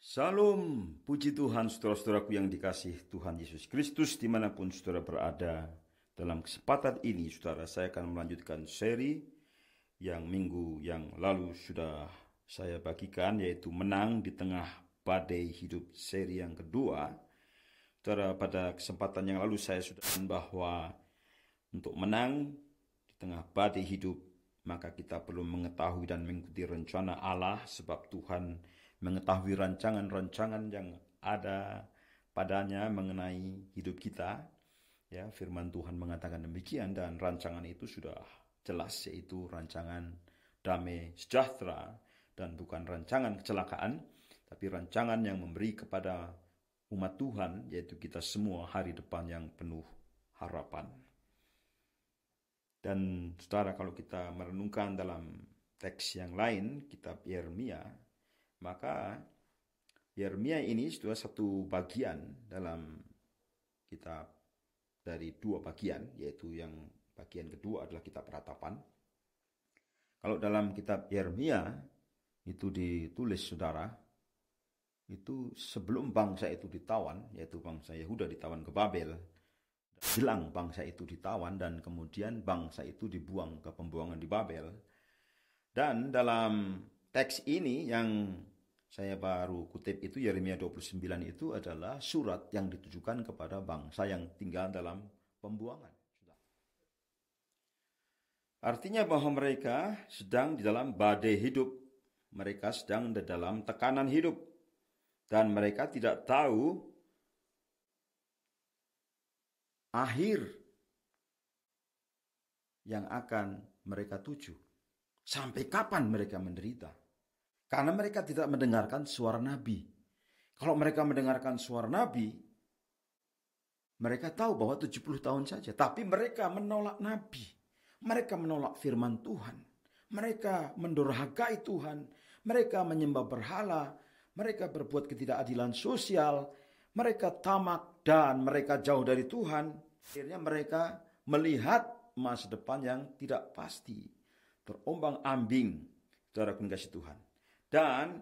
Salam, puji Tuhan saudara-saudaraku yang dikasih Tuhan Yesus Kristus dimanapun saudara berada. Dalam kesempatan ini saudara, saya akan melanjutkan seri yang minggu yang lalu sudah saya bagikan, yaitu menang di tengah badai hidup, seri yang kedua. Saudara, pada kesempatan yang lalu saya sudah bahwa untuk menang di tengah badai hidup, maka kita perlu mengetahui dan mengikuti rencana Allah, sebab Tuhan mengetahui rancangan-rancangan yang ada padanya mengenai hidup kita. Ya, firman Tuhan mengatakan demikian, dan rancangan itu sudah jelas, yaitu rancangan damai sejahtera dan bukan rancangan kecelakaan, tapi rancangan yang memberi kepada umat Tuhan, yaitu kita semua, hari depan yang penuh harapan. Dan saudara, kalau kita merenungkan dalam teks yang lain, kitab Yeremia, maka Yeremia ini sudah satu bagian dalam kitab dari dua bagian, yaitu yang bagian kedua adalah kitab Ratapan. Kalau dalam kitab Yeremia itu ditulis saudara, itu sebelum bangsa itu ditawan, yaitu bangsa Yehuda ditawan ke Babel, hilang bangsa itu ditawan, dan kemudian bangsa itu dibuang ke pembuangan di Babel. Dan dalam teks ini yang saya baru kutip itu, Yeremia 29 itu adalah surat yang ditujukan kepada bangsa yang tinggal dalam pembuangan. Artinya bahwa mereka sedang di dalam badai hidup. Mereka sedang di dalam tekanan hidup. Dan mereka tidak tahu akhir yang akan mereka tuju. Sampai kapan mereka menderita? Karena mereka tidak mendengarkan suara Nabi. Kalau mereka mendengarkan suara Nabi, mereka tahu bahwa 70 tahun saja. Tapi mereka menolak Nabi. Mereka menolak firman Tuhan. Mereka mendurhakai Tuhan. Mereka menyembah berhala. Mereka berbuat ketidakadilan sosial. Mereka tamak dan mereka jauh dari Tuhan. Akhirnya mereka melihat masa depan yang tidak pasti. Terombang-ambing, saudara kasih Tuhan. Dan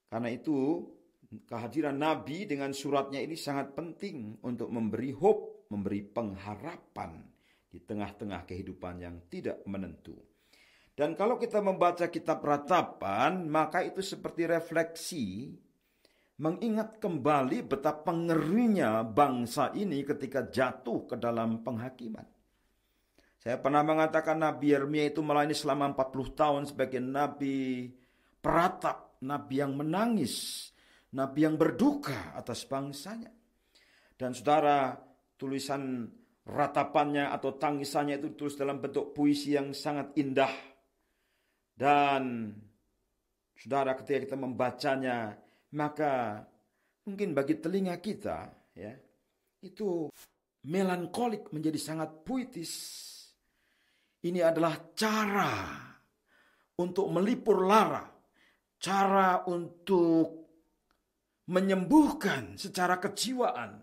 karena itu kehadiran Nabi dengan suratnya ini sangat penting untuk memberi hope, memberi pengharapan di tengah-tengah kehidupan yang tidak menentu. Dan kalau kita membaca kitab Ratapan, maka itu seperti refleksi, mengingat kembali betapa ngerinya bangsa ini ketika jatuh ke dalam penghakiman. Saya pernah mengatakan Nabi Yeremia itu melayani selama 40 tahun sebagai nabi peratap, nabi yang menangis, nabi yang berduka atas bangsanya. Dan saudara, tulisan ratapannya atau tangisannya itu ditulis dalam bentuk puisi yang sangat indah. Dan saudara, ketika kita membacanya, maka mungkin bagi telinga kita, ya, itu melankolik menjadi sangat puitis. Ini adalah cara untuk melipur lara, cara untuk menyembuhkan secara kejiwaan.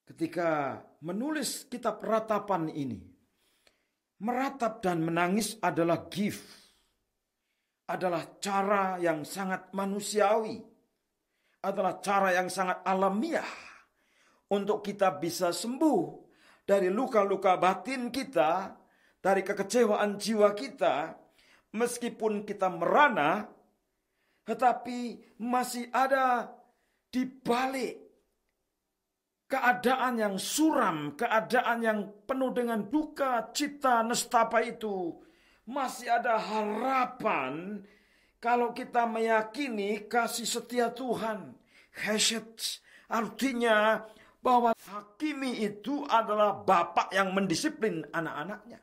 Ketika menulis kitab Ratapan ini, meratap dan menangis adalah gift, adalah cara yang sangat manusiawi, adalah cara yang sangat alamiah untuk kita bisa sembuh dari luka-luka batin kita, dari kekecewaan jiwa kita. Meskipun kita merana, tetapi masih ada di balik keadaan yang suram, keadaan yang penuh dengan duka cita nestapa itu, masih ada harapan kalau kita meyakini kasih setia Tuhan. Hesed artinya bahwa hakimi itu adalah bapak yang mendisiplin anak-anaknya.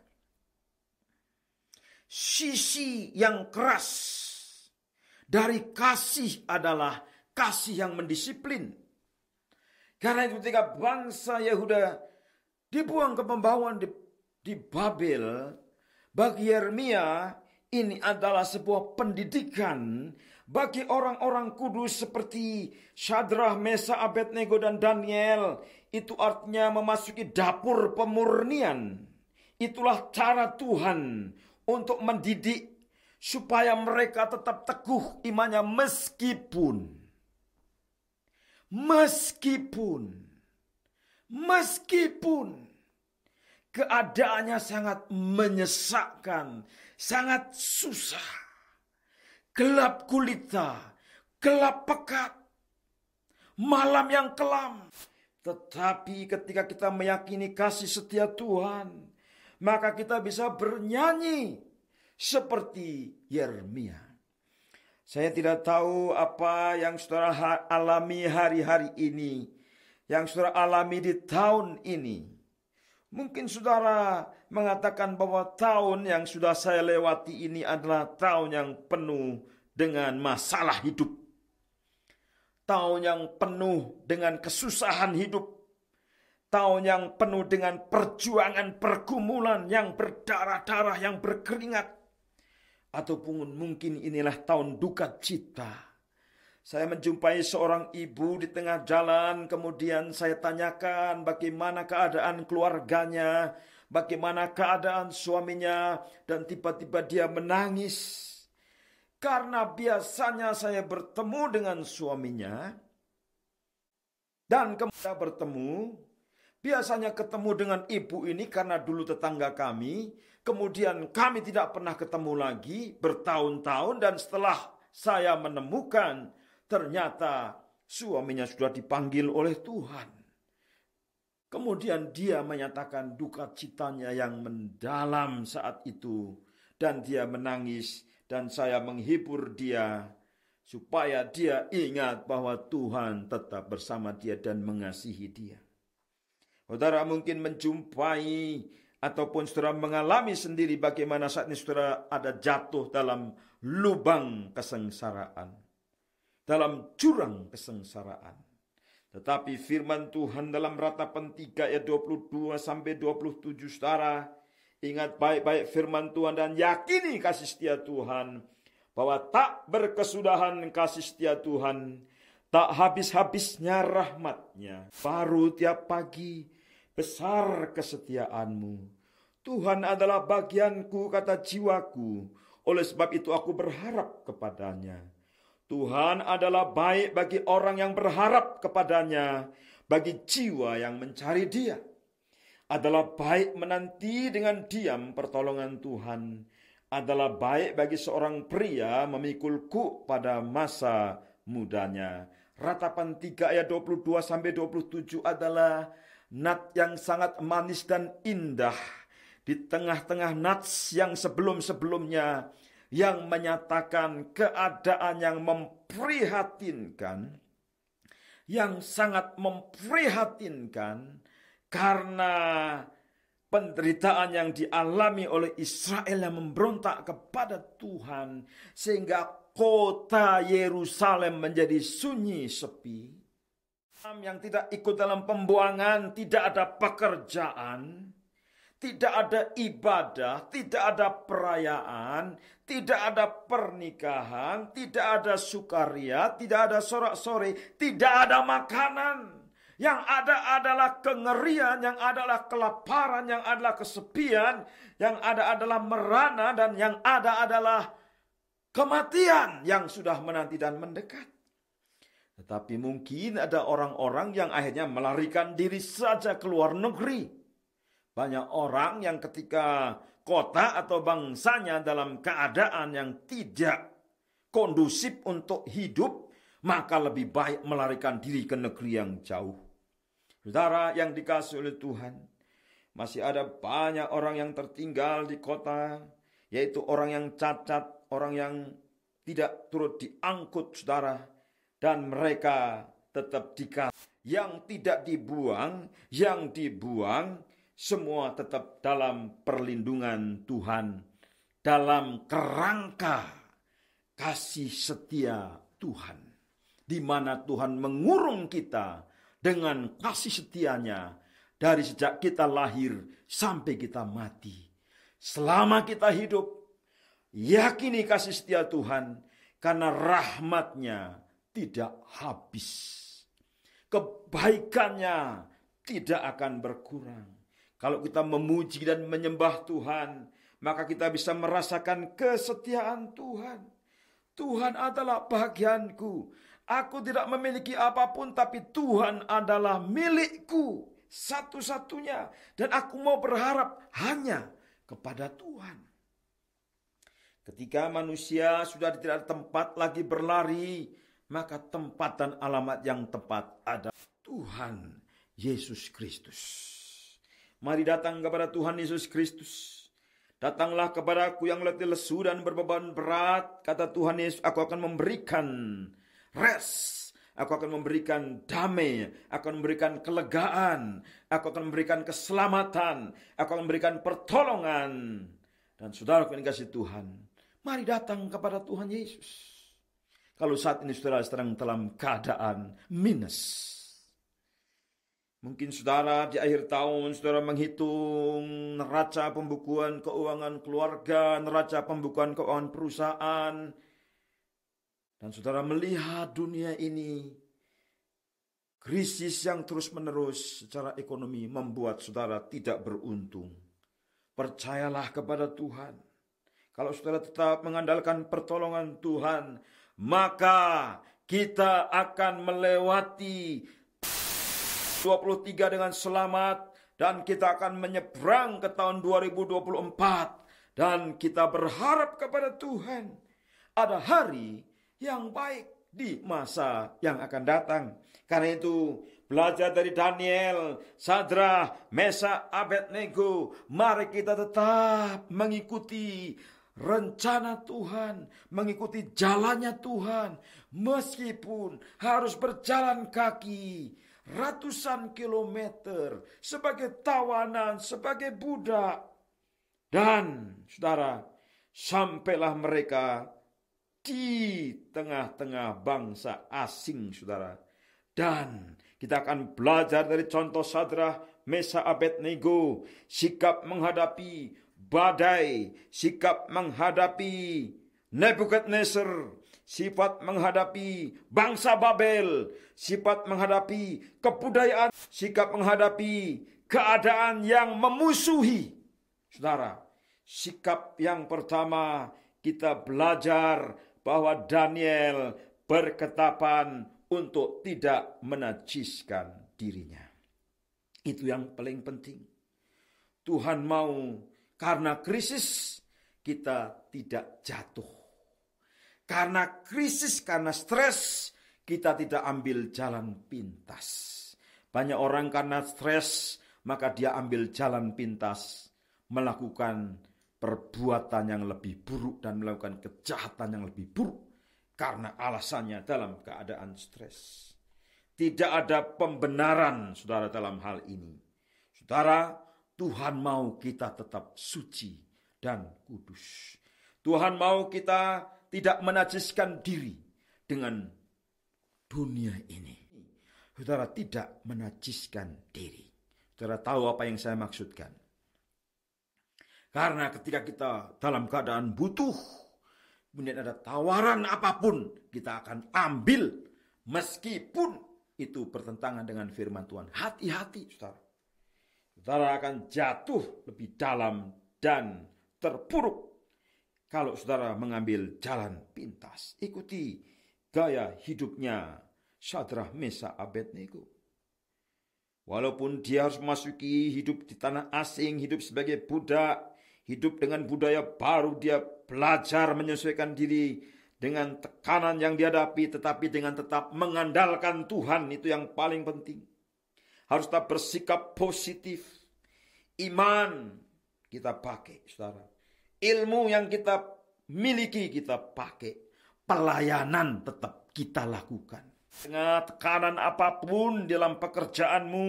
Sisi yang keras dari kasih adalah kasih yang mendisiplin. Karena itu ketika bangsa Yehuda dibuang ke pembawaan di Babel, bagi Yeremia ini adalah sebuah pendidikan bagi orang-orang kudus seperti Syadrah, Mesa, Abednego, dan Daniel. Itu artinya memasuki dapur pemurnian. Itulah cara Tuhan untuk mendidik supaya mereka tetap teguh imannya meskipun keadaannya sangat menyesakkan, sangat susah, gelap gulita, gelap pekat, malam yang kelam. Tetapi ketika kita meyakini kasih setia Tuhan, maka kita bisa bernyanyi seperti Yeremia. Saya tidak tahu apa yang saudara alami hari-hari ini, yang saudara alami di tahun ini. Mungkin saudara mengatakan bahwa tahun yang sudah saya lewati ini adalah tahun yang penuh dengan masalah hidup. Tahun yang penuh dengan kesusahan hidup. Tahun yang penuh dengan perjuangan pergumulan yang berdarah-darah, yang berkeringat. Ataupun mungkin inilah tahun duka cita. Saya menjumpai seorang ibu di tengah jalan, kemudian saya tanyakan bagaimana keadaan keluarganya, bagaimana keadaan suaminya, dan tiba-tiba dia menangis. Karena biasanya saya bertemu dengan suaminya, dan kemudian bertemu, biasanya ketemu dengan ibu ini karena dulu tetangga kami, kemudian kami tidak pernah ketemu lagi bertahun-tahun, dan setelah saya menemukan, ternyata suaminya sudah dipanggil oleh Tuhan. Kemudian dia menyatakan duka citanya yang mendalam saat itu, dan dia menangis. Dan saya menghibur dia supaya dia ingat bahwa Tuhan tetap bersama dia dan mengasihi dia. Saudara mungkin menjumpai ataupun saudara mengalami sendiri bagaimana saat ini saudara ada jatuh dalam lubang kesengsaraan, dalam jurang kesengsaraan. Tetapi firman Tuhan dalam Ratapan 3 ayat 22 sampai 27 saudara, ingat baik-baik firman Tuhan dan yakini kasih setia Tuhan, bahwa tak berkesudahan kasih setia Tuhan, tak habis-habisnya rahmatnya, baru tiap pagi besar kesetiaanmu. Tuhan adalah bagianku, kata jiwaku, oleh sebab itu aku berharap kepadanya. Tuhan adalah baik bagi orang yang berharap kepadanya, bagi jiwa yang mencari Dia. Adalah baik menanti dengan diam pertolongan Tuhan. Adalah baik bagi seorang pria memikul kuk pada masa mudanya. Ratapan 3 ayat 22 sampai 27 adalah nats yang sangat manis dan indah. Di tengah-tengah nats yang sebelum-sebelumnya, yang menyatakan keadaan yang memprihatinkan, yang sangat memprihatinkan, karena penderitaan yang dialami oleh Israel yang memberontak kepada Tuhan, sehingga kota Yerusalem menjadi sunyi sepi. Yang tidak ikut dalam pembuangan, tidak ada pekerjaan, tidak ada ibadah, tidak ada perayaan, tidak ada pernikahan, tidak ada sukaria, tidak ada sorak-sorai, tidak ada makanan. Yang ada adalah kengerian, yang adalah kelaparan, yang adalah kesepian, yang ada adalah merana, dan yang ada adalah kematian yang sudah menanti dan mendekat. Tetapi mungkin ada orang-orang yang akhirnya melarikan diri saja ke luar negeri. Banyak orang yang ketika kota atau bangsanya dalam keadaan yang tidak kondusif untuk hidup, maka lebih baik melarikan diri ke negeri yang jauh. Saudara yang dikasihi oleh Tuhan, masih ada banyak orang yang tertinggal di kota, yaitu orang yang cacat, orang yang tidak turut diangkut, saudara, dan mereka tetap dikasih. Yang tidak dibuang, yang dibuang, semua tetap dalam perlindungan Tuhan, dalam kerangka kasih setia Tuhan, di mana Tuhan mengurung kita dengan kasih setianya dari sejak kita lahir sampai kita mati. Selama kita hidup, yakini kasih setia Tuhan, karena rahmatnya tidak habis. Kebaikannya tidak akan berkurang. Kalau kita memuji dan menyembah Tuhan, maka kita bisa merasakan kesetiaan Tuhan. Tuhan adalah bagianku. Aku tidak memiliki apapun, tapi Tuhan adalah milikku satu-satunya. Dan aku mau berharap hanya kepada Tuhan. Ketika manusia sudah tidak ada tempat lagi berlari, maka tempat dan alamat yang tepat adalah Tuhan Yesus Kristus. Mari datang kepada Tuhan Yesus Kristus. Datanglah kepadaku yang letih lesu dan berbeban berat, kata Tuhan Yesus, aku akan memberikan rest, aku akan memberikan damai, aku akan memberikan kelegaan, aku akan memberikan keselamatan, aku akan memberikan pertolongan. Dan saudara yang dikasihi Tuhan, mari datang kepada Tuhan Yesus. Kalau saat ini saudara sedang dalam keadaan minus, mungkin saudara di akhir tahun saudara menghitung neraca pembukuan keuangan keluarga, neraca pembukuan keuangan perusahaan, dan saudara melihat dunia ini, krisis yang terus-menerus secara ekonomi membuat saudara tidak beruntung. Percayalah kepada Tuhan. Kalau saudara tetap mengandalkan pertolongan Tuhan, maka kita akan melewati 23 dengan selamat, dan kita akan menyeberang ke tahun 2024, dan kita berharap kepada Tuhan ada hari yang baik di masa yang akan datang. Karena itu, belajar dari Daniel, Sadrah, Mesak, Abednego, mari kita tetap mengikuti rencana Tuhan, mengikuti jalannya Tuhan, meskipun harus berjalan kaki ratusan kilometer sebagai tawanan, sebagai budak. Dan saudara, sampailah mereka di tengah-tengah bangsa asing, saudara. Dan kita akan belajar dari contoh Sadrah, Mesak, Abednego, sikap menghadapi badai, sikap menghadapi Nebukadnezar, sifat menghadapi bangsa Babel, sifat menghadapi kebudayaan, sikap menghadapi keadaan yang memusuhi. Saudara, sikap yang pertama, kita belajar bahwa Daniel berketapan untuk tidak menajiskan dirinya. Itu yang paling penting. Tuhan mau karena krisis kita tidak jatuh. Karena krisis, karena stres, kita tidak ambil jalan pintas. Banyak orang karena stres, maka dia ambil jalan pintas, melakukan perbuatan yang lebih buruk dan melakukan kejahatan yang lebih buruk karena alasannya dalam keadaan stres. Tidak ada pembenaran, saudara, dalam hal ini. Saudara, Tuhan mau kita tetap suci dan kudus. Tuhan mau kita tidak menajiskan diri dengan dunia ini. Saudara, tidak menajiskan diri. Saudara tahu apa yang saya maksudkan? Karena ketika kita dalam keadaan butuh, kemudian ada tawaran apapun, kita akan ambil meskipun itu bertentangan dengan firman Tuhan. Hati-hati, saudara. Saudara akan jatuh lebih dalam dan terpuruk kalau saudara mengambil jalan pintas. Ikuti gaya hidupnya Sadrah, Mesak, Abednego. Walaupun dia harus memasuki hidup di tanah asing, hidup sebagai budak, hidup dengan budaya baru, dia belajar menyesuaikan diri dengan tekanan yang dihadapi, tetapi dengan tetap mengandalkan Tuhan. Itu yang paling penting. Harus tetap bersikap positif. Iman kita pakai, saudara. Ilmu yang kita miliki kita pakai. Pelayanan tetap kita lakukan. Dengan tekanan apapun dalam pekerjaanmu,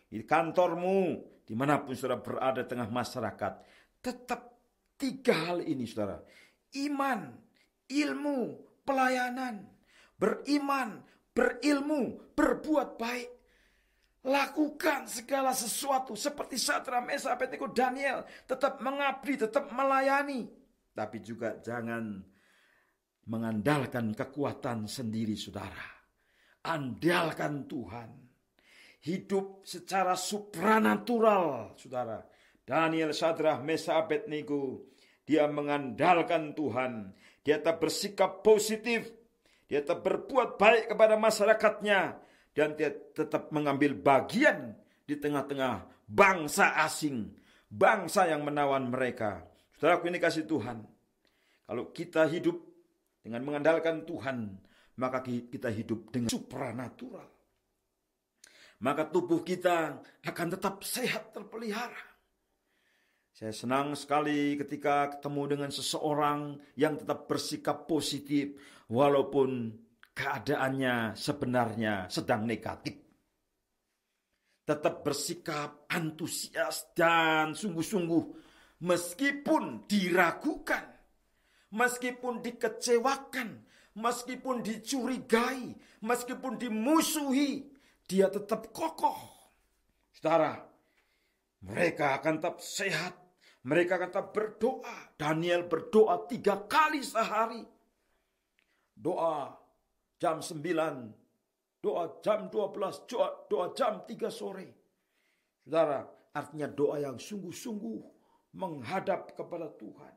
di kantormu, dimanapun saudara berada tengah masyarakat, tetap 3 hal ini, saudara. Iman, ilmu, pelayanan. Beriman, berilmu, berbuat baik. Lakukan segala sesuatu seperti Sadrah, Mesak, Abednego, Daniel. Tetap mengabdi, tetap melayani. Tapi juga jangan mengandalkan kekuatan sendiri, saudara. Andalkan Tuhan. Hidup secara supranatural, saudara. Daniel, Sadrah, Mesah, Abednego, dia mengandalkan Tuhan. Dia tetap bersikap positif. Dia tetap berbuat baik kepada masyarakatnya. Dan dia tetap mengambil bagian di tengah-tengah bangsa asing. Bangsa yang menawan mereka. Saudaraku, ini kasih Tuhan. Kalau kita hidup dengan mengandalkan Tuhan, maka kita hidup dengan supranatural. Maka tubuh kita akan tetap sehat, terpelihara. Saya senang sekali ketika ketemu dengan seseorang yang tetap bersikap positif walaupun keadaannya sebenarnya sedang negatif. Tetap bersikap antusias dan sungguh-sungguh meskipun diragukan, meskipun dikecewakan, meskipun dicurigai, meskipun dimusuhi, dia tetap kokoh. Saudara, mereka akan tetap sehat. Mereka akan tetap berdoa. Daniel berdoa 3 kali sehari. Doa jam 9, doa jam 12, doa jam 3 sore. Saudara, artinya doa yang sungguh-sungguh menghadap kepada Tuhan.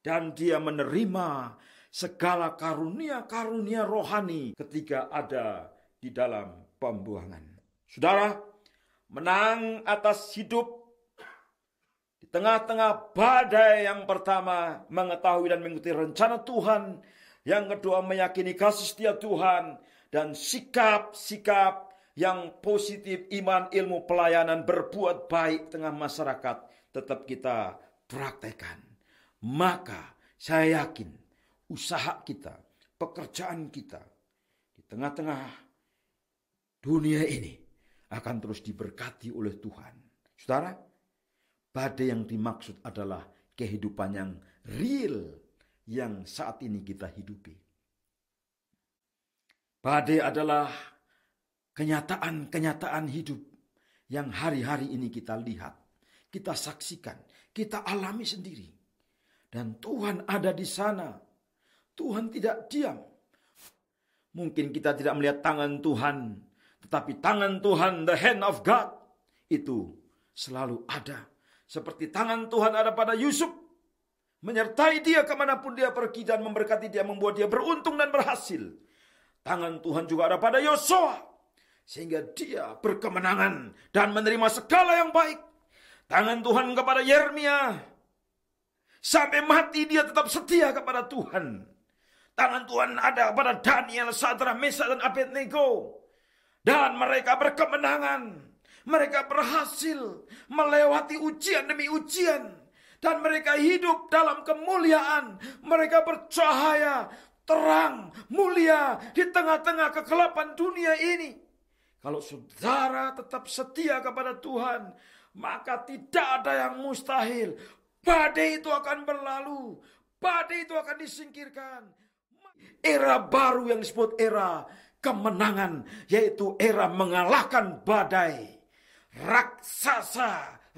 Dan dia menerima segala karunia-karunia rohani ketika ada di dalam pembuangan. Saudara, menang atas hidup di tengah-tengah badai. Yang pertama, mengetahui dan mengikuti rencana Tuhan. Yang kedua, meyakini kasih setia Tuhan. Dan sikap-sikap yang positif, iman, ilmu, pelayanan, berbuat baik tengah masyarakat tetap kita praktekkan. Maka saya yakin usaha kita, pekerjaan kita di tengah-tengah dunia ini akan terus diberkati oleh Tuhan. Saudara, badai yang dimaksud adalah kehidupan yang real yang saat ini kita hidupi. Badai adalah kenyataan-kenyataan hidup yang hari-hari ini kita lihat, kita saksikan, kita alami sendiri. Dan Tuhan ada di sana. Tuhan tidak diam. Mungkin kita tidak melihat tangan Tuhan, tetapi tangan Tuhan, the hand of God, itu selalu ada. Seperti tangan Tuhan ada pada Yusuf, menyertai dia kemanapun dia pergi dan memberkati dia, membuat dia beruntung dan berhasil. Tangan Tuhan juga ada pada Yosua, sehingga dia berkemenangan dan menerima segala yang baik. Tangan Tuhan kepada Yeremia, sampai mati dia tetap setia kepada Tuhan. Tangan Tuhan ada kepada Daniel, Sadrah, Mesah, dan Abednego. Dan mereka berkemenangan. Mereka berhasil melewati ujian demi ujian. Dan mereka hidup dalam kemuliaan. Mereka bercahaya, terang, mulia di tengah-tengah kegelapan dunia ini. Kalau saudara tetap setia kepada Tuhan, maka tidak ada yang mustahil. Badai itu akan berlalu. Badai itu akan disingkirkan. Era baru yang disebut era kemenangan, yaitu era mengalahkan badai. Raksasa,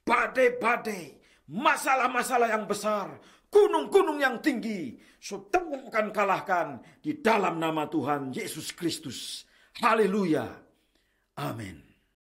badai-badai, masalah-masalah yang besar, gunung-gunung yang tinggi, saudara akan kalahkan di dalam nama Tuhan Yesus Kristus. Haleluya. Amin.